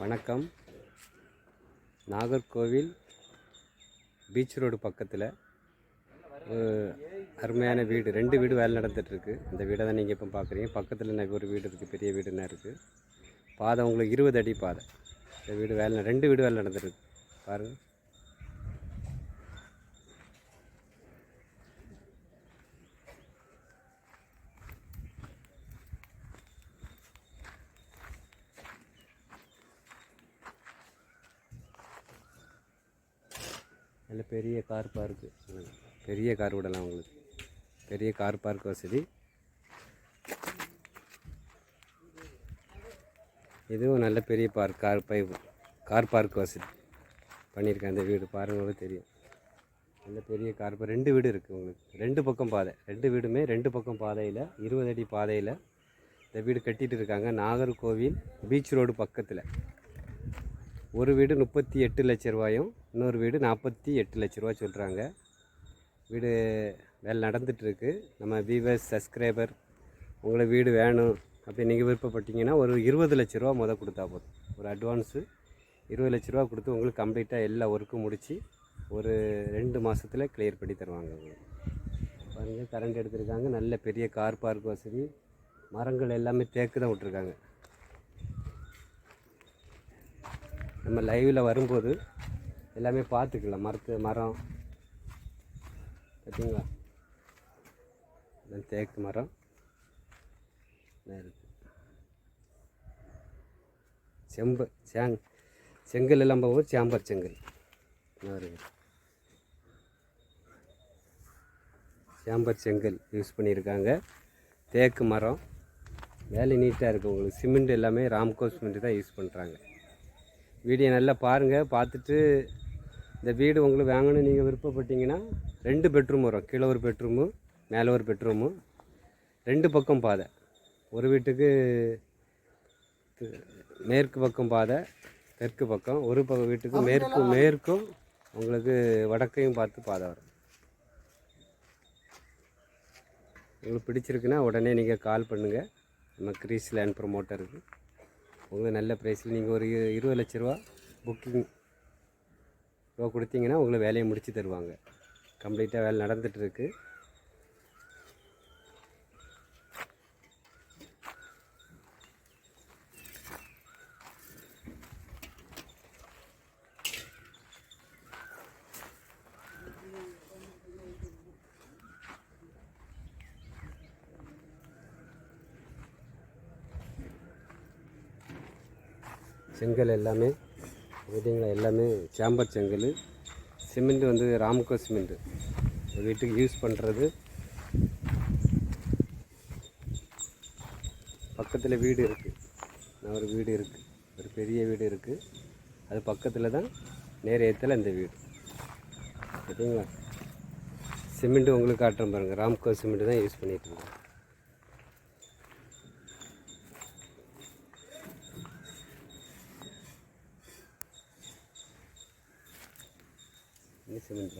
வணக்கம். Nagercoil beach road பக்கத்தில் அருமையான வீடு, 2 வீடு வேலை நடந்துகிட்ருக்கு. அந்த வீடை தான் நீங்கள் இப்போ பார்க்குறீங்க. பக்கத்தில் எனக்கு ஒரு வீடு இருக்குது, பெரிய வீடுன்னா இருக்குது. பாதை உங்களுக்கு 20 அடி பாதை. இந்த வீடு வேலை 2 வீடு வேலை நடந்துகிட்ருக்கு பாருங்கள். நல்ல பெரிய கார் பார்க்கு, பெரிய கார் விடலாம் உங்களுக்கு. பெரிய கார் பார்க் வசதி. இதுவும் நல்ல பெரிய கார் பார்க் வசதி பண்ணியிருக்கேன். அந்த வீடு பாருங்களுக்கு தெரியும். நல்ல பெரிய கார் 2 வீடு இருக்குது உங்களுக்கு. 2 பக்கம் பாதை, 2 வீடுமே 2 பக்கம் பாதையில் 20 அடி பாதையில் இந்த வீடு கட்டிகிட்டு இருக்காங்க. நாகர்கோவில் பீச் ரோடு பக்கத்தில். ஒரு வீடு 38 லட்ச ரூபாயும், இன்னொரு வீடு 48 லட்ச ரூபா சொல்கிறாங்க. வீடு வேலை நடந்துகிட்ருக்கு. நம்ம வியூவர்ஸ் சப்ஸ்கிரைபர் உங்களை வீடு வேணும் அப்படி நீங்கள் விருப்பப்பட்டீங்கன்னா ஒரு 20 லட்ச ரூபா கொடுத்தா போதும். ஒரு அட்வான்ஸு 20 லட்ச ரூபா கொடுத்து உங்களுக்கு கம்ப்ளீட்டாக எல்லா ஒர்க்கும் முடித்து ஒரு 2 மாதத்தில் கிளியர் பண்ணி தருவாங்க. உங்களுக்கு பாருங்கள், கரண்ட் எடுத்துருக்காங்க. நல்ல பெரிய கார் பார்க் வசதி. மரங்கள் எல்லாமே தேக்கு தான் விட்ருக்காங்க. நம்ம லைவில் வரும்போது எல்லாமே பார்த்துக்கலாம். மரம் பார்த்தீங்களா, தேக்கு மரம் இருக்குது. செங்கல் எல்லாம் போகும்போது சாம்பர் செங்கல் சாம்பர் செங்கல் யூஸ் பண்ணியிருக்காங்க. தேக்கு மரம் வேலை நீட்டாக இருக்குது உங்களுக்கு. சிமெண்ட் எல்லாமே ராம்கோ சிமெண்ட் தான் யூஸ் பண்ணுறாங்க. வீடியோ நல்லா பாருங்கள். பார்த்துட்டு இந்த வீடு உங்களுக்கு வாங்கணும் நீங்கள் விருப்பப்பட்டீங்கன்னா 2 பெட்ரூம் வரும். கீழே ஒரு பெட்ரூமு, மேலே ஒரு பெட்ரூமு, 2 பக்கம் பாதை. ஒரு வீட்டுக்கு மேற்கு பக்கம் பாதை, தெற்கு பக்கம். ஒரு வீட்டுக்கு மேற்கும் உங்களுக்கு வடக்கையும் பார்த்து பாதை வரும். உங்களுக்கு பிடிச்சிருக்குன்னா உடனே நீங்கள் கால் பண்ணுங்கள். நம்ம கிரீஸ் லேண்ட் ப்ரொமோட்டருக்கு உங்களுக்கு நல்ல ப்ரைஸில் நீங்கள் ஒரு 20 லட்ச ரூபா புக்கிங் கொடுத்தீங்கன்னா உங்களை வேலையை முடித்து தருவாங்க. கம்ப்ளீட்டாக வேலை நடந்துகிட்ருக்கு. செங்கல் எல்லாமே பார்த்தீங்களா, எல்லாமே சாம்பர் செங்கல். சிமெண்ட் வந்து ராம்கோ சிமெண்ட்டு வீட்டுக்கு யூஸ் பண்ணுறது. பக்கத்தில் வீடு இருக்குது. ஒரு வீடு இருக்குது, ஒரு பெரிய வீடு இருக்குது. அது பக்கத்தில் தான் நேரத்தில் இந்த வீடு பார்த்தீங்களா. சிமெண்ட்டு உங்களுக்கு காட்டுறேன் பாருங்கள். ராம்கோ சிமெண்ட்டு தான் யூஸ் பண்ணிகிட்டு இருக்கோம். சிமெண்ட்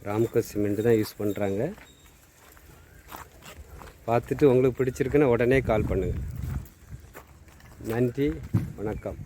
ராம்கோ சிமெண்ட் தான் யூஸ் பண்ணுறாங்க. பார்த்துட்டு உங்களுக்கு பிடிச்சிருக்குன்னா உடனே கால் பண்ணுங்கள். நன்றி, வணக்கம்.